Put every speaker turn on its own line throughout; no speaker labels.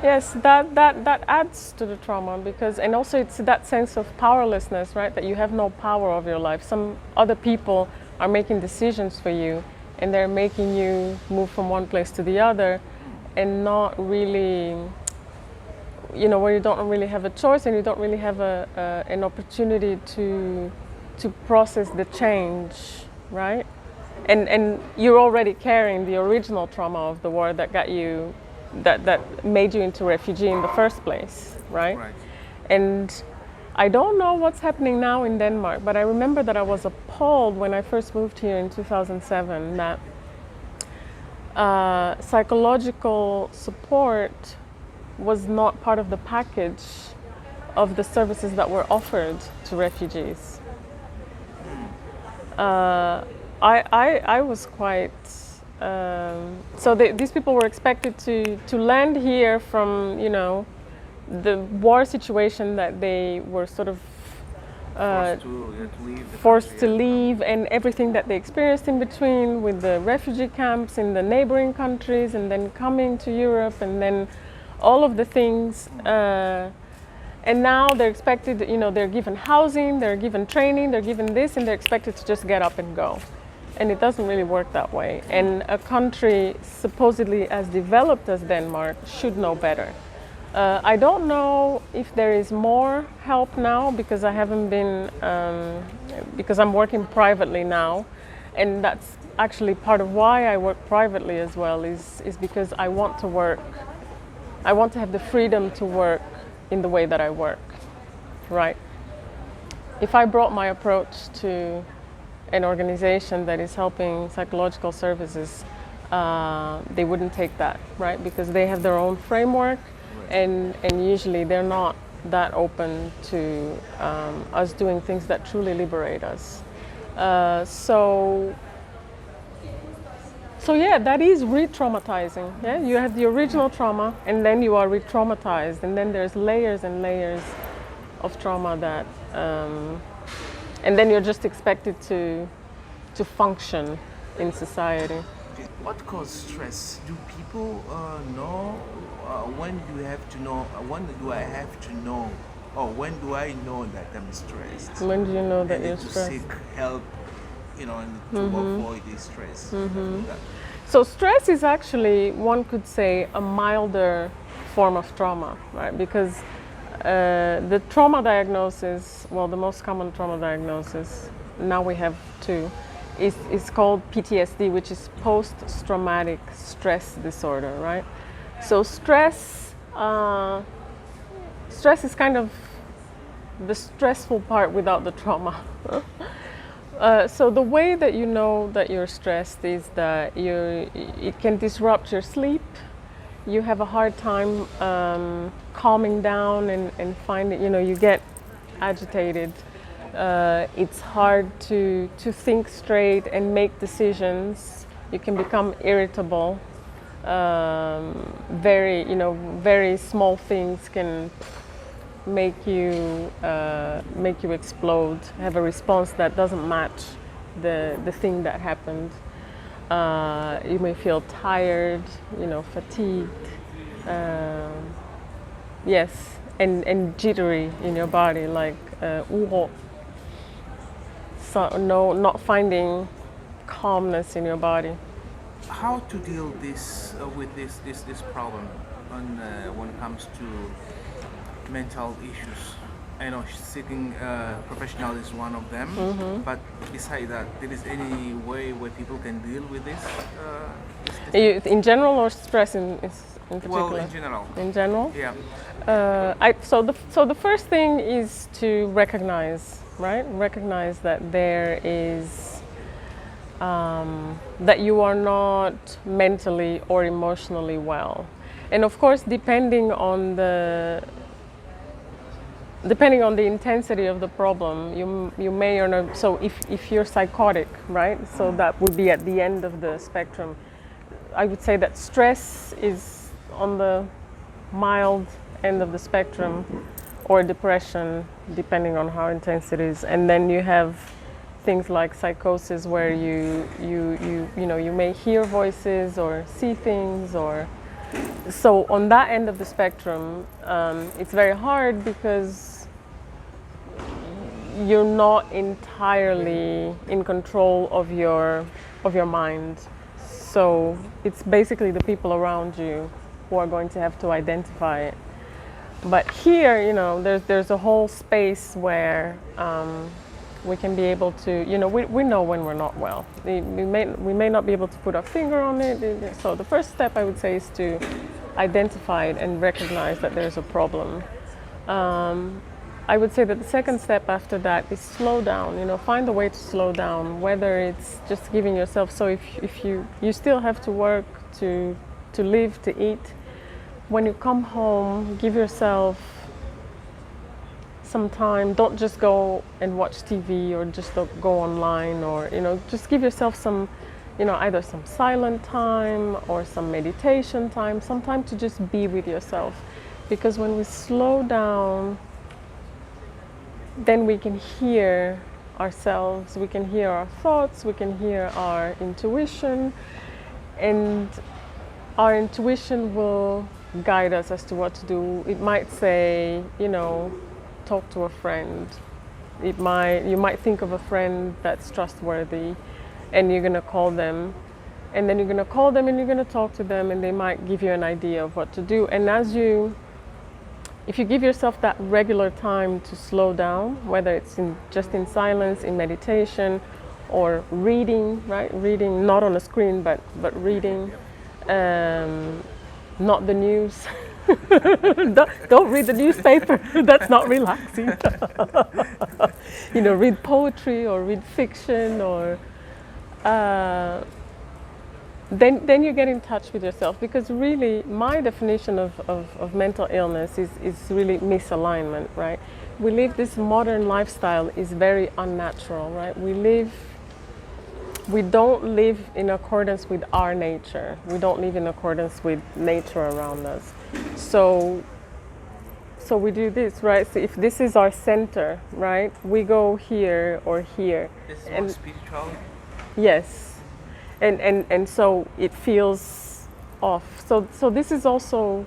Yes, that adds to the trauma because, and also it's that sense of powerlessness, right? That you have no power over your life. Some other people are making decisions for you, and they're making you move from one place to the other, and not really, where you don't really have a choice and you don't really have an opportunity to process the change, right? And you're already carrying the original trauma of the war that got you, that made you into a refugee in the first place, right?
Right.
And I don't know what's happening now in Denmark, but I remember that I was appalled when I first moved here in 2007 that psychological support was not part of the package of the services that were offered to refugees. I was quite. These people were expected to land here from, the war situation that they were sort of forced to leave, and everything that they experienced in between with the refugee camps in the neighboring countries, and then coming to Europe, and then all of the things. And now they're expected, they're given housing, they're given training, they're given this, and they're expected to just get up and go. And it doesn't really work that way. And a country supposedly as developed as Denmark should know better. I don't know if there is more help now because I haven't been, because I'm working privately now. And that's actually part of why I work privately as well, is because I want to work, I want to have the freedom to work in the way that I work, right? If I brought my approach to an organization that is helping psychological services, they wouldn't take that, right? Because they have their own framework, and usually they're not that open to us doing things that truly liberate us. So yeah, that is re-traumatizing. Yeah, you have the original trauma, and then you are re-traumatized, and then there's layers and layers of trauma that, and then you're just expected to function in society.
What causes stress? Do people know? When do you have to know? When do I have to know? Or when do I know that I'm stressed?
When do you know that
I
you're
need to
stressed?
seek help, and to avoid this stress.
So stress is actually, one could say, a milder form of trauma, right? Because the trauma diagnosis, well, the most common trauma diagnosis, now we have two, is called PTSD, which is post-traumatic stress disorder, right? So stress is kind of the stressful part without the trauma. So the way that you know that you're stressed is that it can disrupt your sleep. You have a hard time calming down and finding, you get agitated. It's hard to think straight and make decisions. You can become irritable. Very small things can make you explode, have a response that doesn't match the thing that happened. You may feel tired, fatigued, yes, and jittery in your body, like uro. So not finding calmness in your body.
How to deal with this problem when it comes to mental issues? I know seeking professional is one of them, but besides that, there is any way where people can deal with this?
In general, or stress in particular?
Well, in general.
In general?
Yeah.
So the first thing is to recognize, right? Recognize that there is, that you are not mentally or emotionally well. And of course, depending on the intensity of the problem, you may or not. So if you're psychotic, right? So that would be at the end of the spectrum. I would say that stress is on the mild end of the spectrum, or depression, depending on how intense it is. And then you have things like psychosis, where you may hear voices or see things, or So on that end of the spectrum, it's very hard because you're not entirely in control of your mind. So it's basically the people around you who are going to have to identify it. But here, you know, there's a whole space where we can be able to, you know, we know when we're not well. We may not be able to put our finger on it. So the first step, I would say, is to identify it and recognize that there's a problem. I would say that the second step after that is slow down. You know, find a way to slow down. Whether it's just giving yourself. So if you still have to work to live, to eat. When you come home, give yourself some time. Don't just go and watch TV or just go online, or, you know, just give yourself some, you know, either some silent time or some meditation time, some time to just be with yourself. Because when we slow down, then we can hear ourselves, we can hear our thoughts, we can hear our intuition, and our intuition will guide us as to what to do. It might say, you know, talk to a friend. You might think of a friend that's trustworthy, and you're gonna call them, and then you're gonna call them and you're gonna talk to them, and they might give you an idea of what to do. And if you give yourself that regular time to slow down, whether it's just in silence, in meditation, or reading, right? Reading, not on a screen, but reading. Not the news. don't read the newspaper. That's not relaxing. You know, read poetry or read fiction, or then you get in touch with yourself. Because really, my definition of mental illness is really misalignment, right? We live this modern lifestyle is very unnatural, right? We don't live in accordance with our nature. We don't live in accordance with nature around us. So we do this, right? So if this is our center, right, we go here or here.
It's more spiritual.
Yes, and so it feels off. So this is also,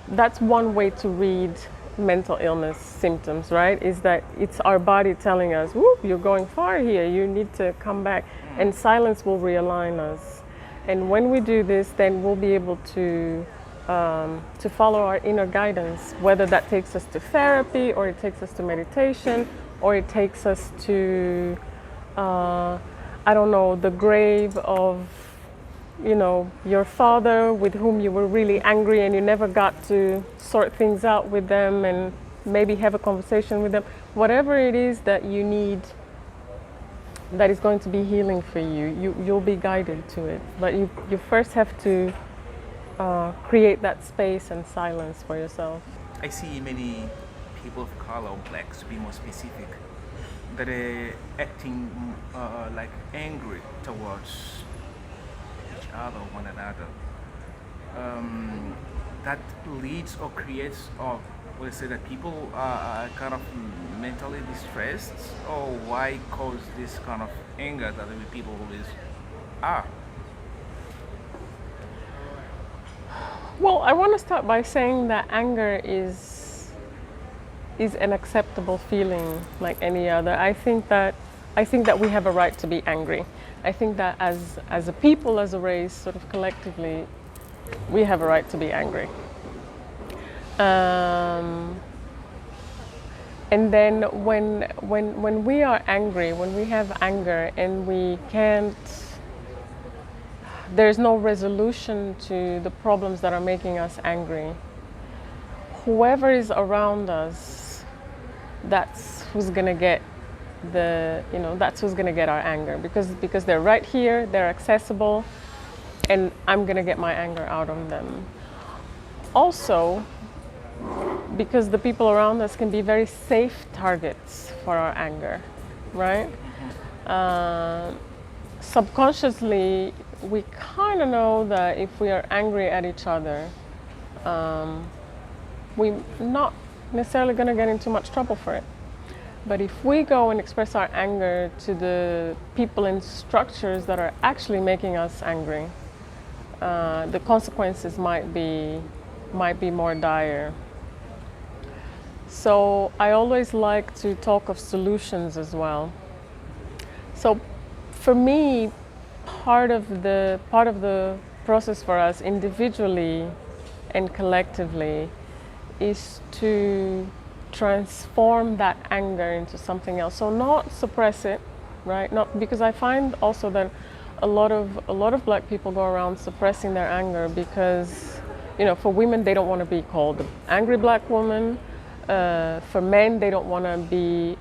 that's one way to read mental illness symptoms, right? Is that it's our body telling us, whoop, you're going far here, you need to come back. And silence will realign us. And when we do this, then we'll be able to follow our inner guidance, whether that takes us to therapy, or it takes us to meditation, or it takes us to, I don't know, the grave of, you know, your father with whom you were really angry and you never got to sort things out with them and maybe have a conversation with them. Whatever it is that you need that is going to be healing for you, you'll be guided to it. But you first have to create that space and silence for yourself.
I see many people of color, blacks to be more specific, that are acting like angry towards each other, one another. That leads or creates, or we'll say that people are kind of mentally distressed, or why cause this kind of anger that the people always are?
Well, I want to start by saying that anger is an acceptable feeling like any other. I think that we have a right to be angry. I think that as a people, as a race, sort of collectively, we have a right to be angry. And then when we are angry, when we have anger and we can't, there's no resolution to the problems that are making us angry, whoever is around us, that's who's gonna get that's who's gonna get our anger, because they're right here, they're accessible, and I'm gonna get my anger out on them. Also, because the people around us can be very safe targets for our anger, right? Subconsciously, we kind of know that if we are angry at each other, we're not necessarily going to get into much trouble for it. But if we go and express our anger to the people and structures that are actually making us angry, the consequences might be more dire. So I always like to talk of solutions as well. So for me, part of the process for us individually and collectively is to transform that anger into something else. So not suppress it, right? Not because I find also that a lot of Black people go around suppressing their anger because, you know, for women they don't want to be called the angry Black woman. For men, they don't want to be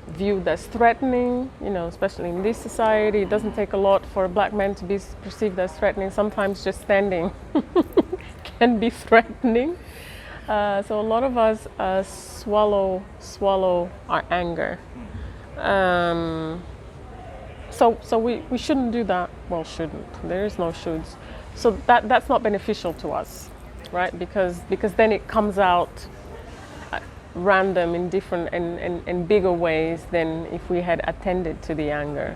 viewed as threatening, you know, especially in this society. It doesn't take a lot for a Black man to be perceived as threatening. Sometimes just standing can be threatening. So a lot of us swallow our anger. So we shouldn't do that. Well, shouldn't. There is no shoulds. So that's not beneficial to us, right? Because then it comes out random in different and bigger ways than if we had attended to the anger.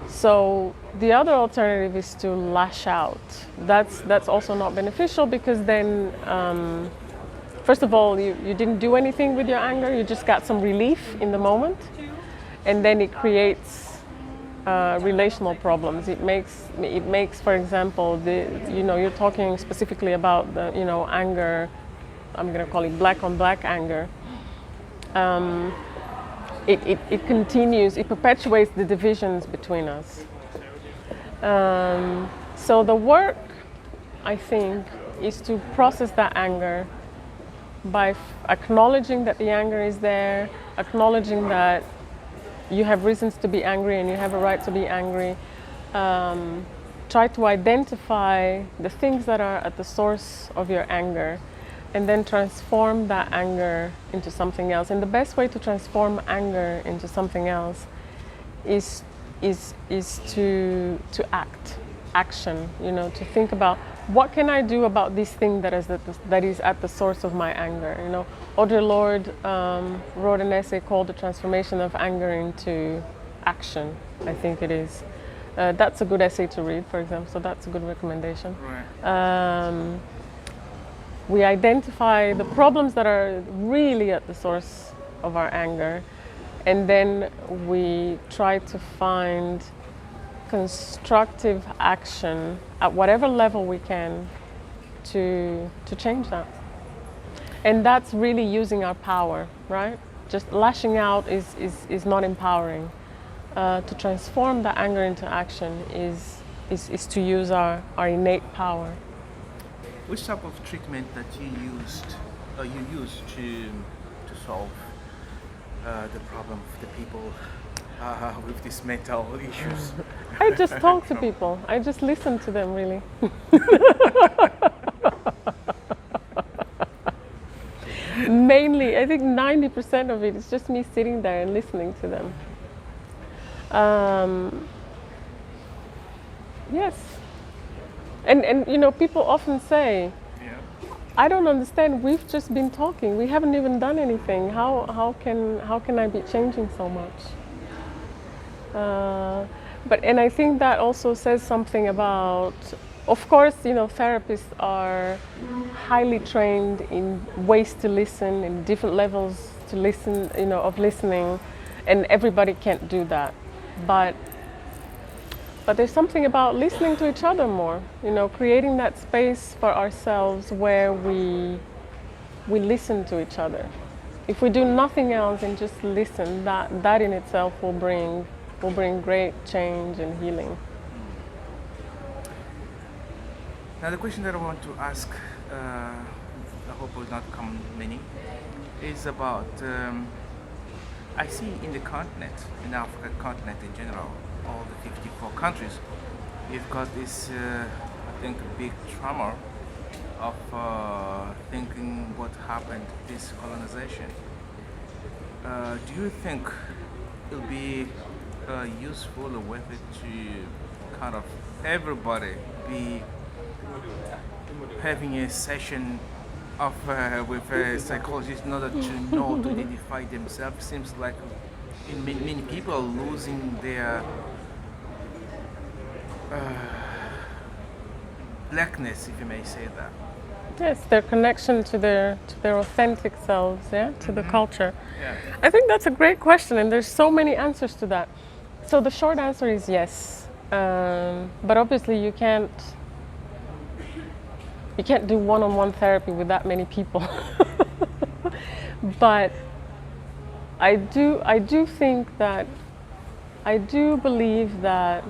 So the other alternative is to lash out. That's also not beneficial because then first of all you didn't do anything with your anger, you just got some relief in the moment, and then it creates relational problems. It makes, for example, you're talking specifically about the anger. I'm going to call it black on black anger. It continues, it perpetuates the divisions between us. So the work, I think, is to process that anger by acknowledging that the anger is there, acknowledging that you have reasons to be angry and you have a right to be angry. Try to identify the things that are at the source of your anger, and then transform that anger into something else. And the best way to transform anger into something else is to action. To think about what can I do about this thing that is at the source of my anger. Audre Lorde wrote an essay called "The Transformation of Anger into Action." I think it is. That's a good essay to read, for example. So that's a good recommendation.
Right.
We identify the problems that are really at the source of our anger, and then we try to find constructive action at whatever level we can to change that. And that's really using our power, right? Just lashing out is not empowering. To transform the anger into action is to use our innate power.
Which type of treatment that you use to solve the problem of the people with these mental issues?
I just talk to people. I just listen to them, really. Mainly, I think 90% of it is just me sitting there and listening to them. Yes. And people often say, I don't understand, we've just been talking, we haven't even done anything. How can I be changing so much? And I think that also says something about, of course, therapists are highly trained in ways to listen, in different levels to listen, of listening, and everybody can't do that. But there's something about listening to each other more, creating that space for ourselves where we listen to each other. If we do nothing else and just listen, that in itself will bring great change and healing.
Now the question that I want to ask, I hope will not come many, is about, I see in the continent, in Africa continent in general, all the 54 countries, you've got this, I think, big trauma of thinking what happened to this colonization. Do you think it'll be useful or worth it to kind of everybody be having a session of with a psychologist in order to know to identify themselves? Seems like many people are losing their blackness, if you may say that.
Yes, their connection to their authentic selves, yeah, to the culture.
Yeah.
I think that's a great question, and there's so many answers to that. So the short answer is yes, but obviously you can't do one-on-one therapy with that many people. But I do think that I do believe that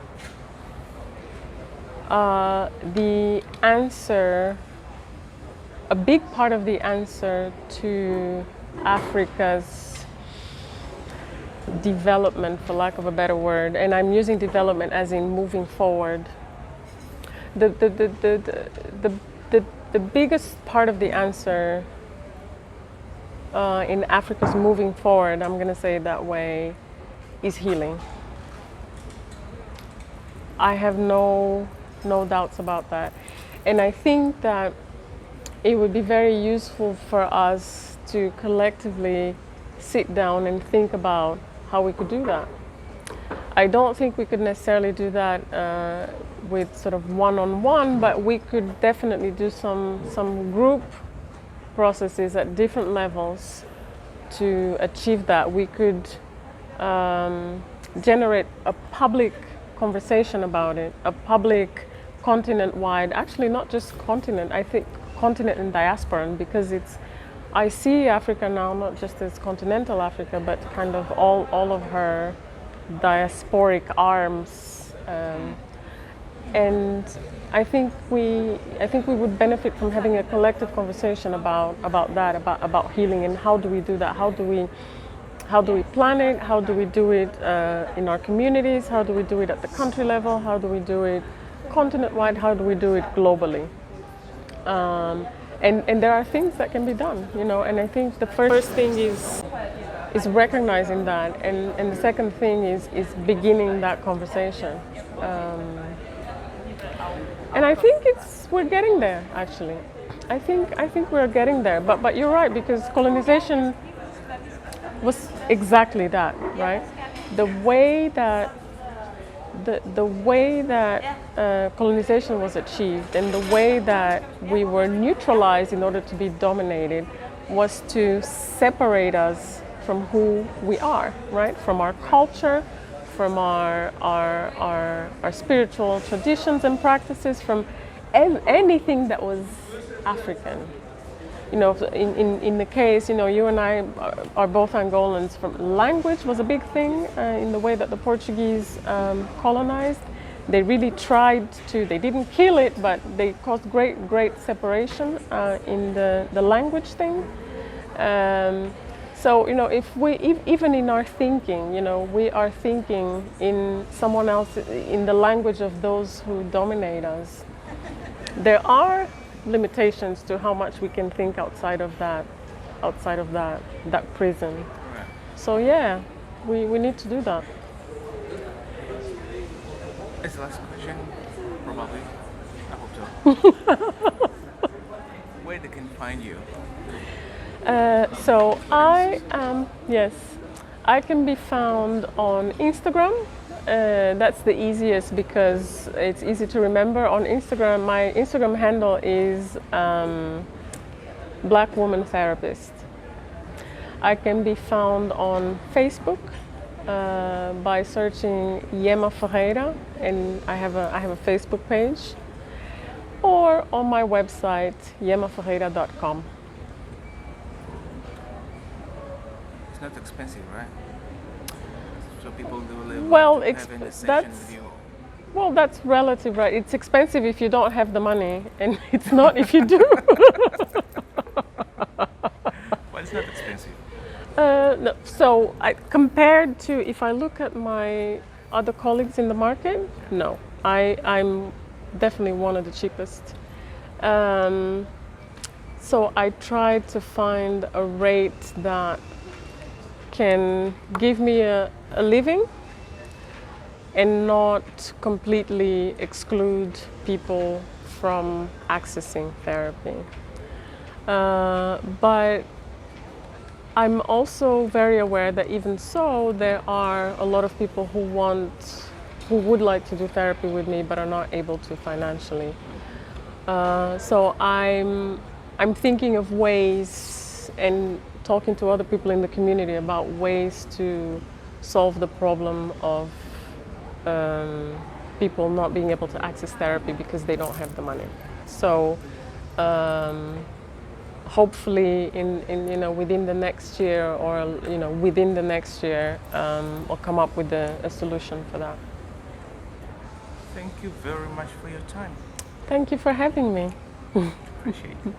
the answer, a big part of the answer to Africa's development, for lack of a better word, and I'm using development as in moving forward. The biggest part of the answer in Africa's moving forward, I'm going to say it that way, is healing. I have no doubts about that. And I think that it would be very useful for us to collectively sit down and think about how we could do that. I don't think we could necessarily do that with sort of one-on-one, but we could definitely do some group processes at different levels to achieve that. We could generate a public conversation about it, a public continent-wide, actually not just continent, I think continent and diasporan, because I see Africa now not just as continental Africa, but kind of all of her diasporic arms, and I think we would benefit from having a collective conversation about that, about healing, and how do we do that? How do we plan it? How do we do it in our communities? How do we do it at the country level? How do we do it continent-wide? How do we do it globally? And there are things that can be done, you know. And I think the first thing is recognizing that, and the second thing is beginning that conversation. And I think we're getting there, actually. I think we're getting there. But you're right, because colonization was exactly that, right? The way that colonization was achieved, and the way that we were neutralized in order to be dominated, was to separate us from who we are, right? From our culture, from our spiritual traditions and practices, from anything that was African. You know, in the case, you know, you and I are both Angolans. From language was a big thing in the way that the Portuguese colonized. They really tried to. They didn't kill it, but they caused great separation in the language thing. So, you know, even in our thinking, you know, we are thinking in someone else, in the language of those who dominate us. There are limitations to how much we can think outside of that prison.
Right.
So yeah, we need to do that.
That's the last question, probably. I hope so. Where they can find you?
So I can be found on Instagram. That's the easiest because it's easy to remember. On Instagram, my Instagram handle is Black Woman Therapist. I can be found on Facebook by searching Yema Ferreira, and I have a Facebook page, or on my website yemaferreira.com.
It's not expensive, right? So people do
Well,
have a session with you.
Well, that's relative, right? It's expensive if you don't have the money, and it's not if you do.
Well, it's not expensive.
No, so compared to, if I look at my other colleagues in the market, no, I'm definitely one of the cheapest. So I try to find a rate that can give me a living and not completely exclude people from accessing therapy. But I'm also very aware that even so, there are a lot of people who would like to do therapy with me but are not able to financially. So I'm thinking of ways and talking to other people in the community about ways to solve the problem of people not being able to access therapy because they don't have the money. So hopefully in within the next year, or within the next year, I'll come up with a solution for that.
Thank you very much for your time.
Thank you for having me.
Appreciate it.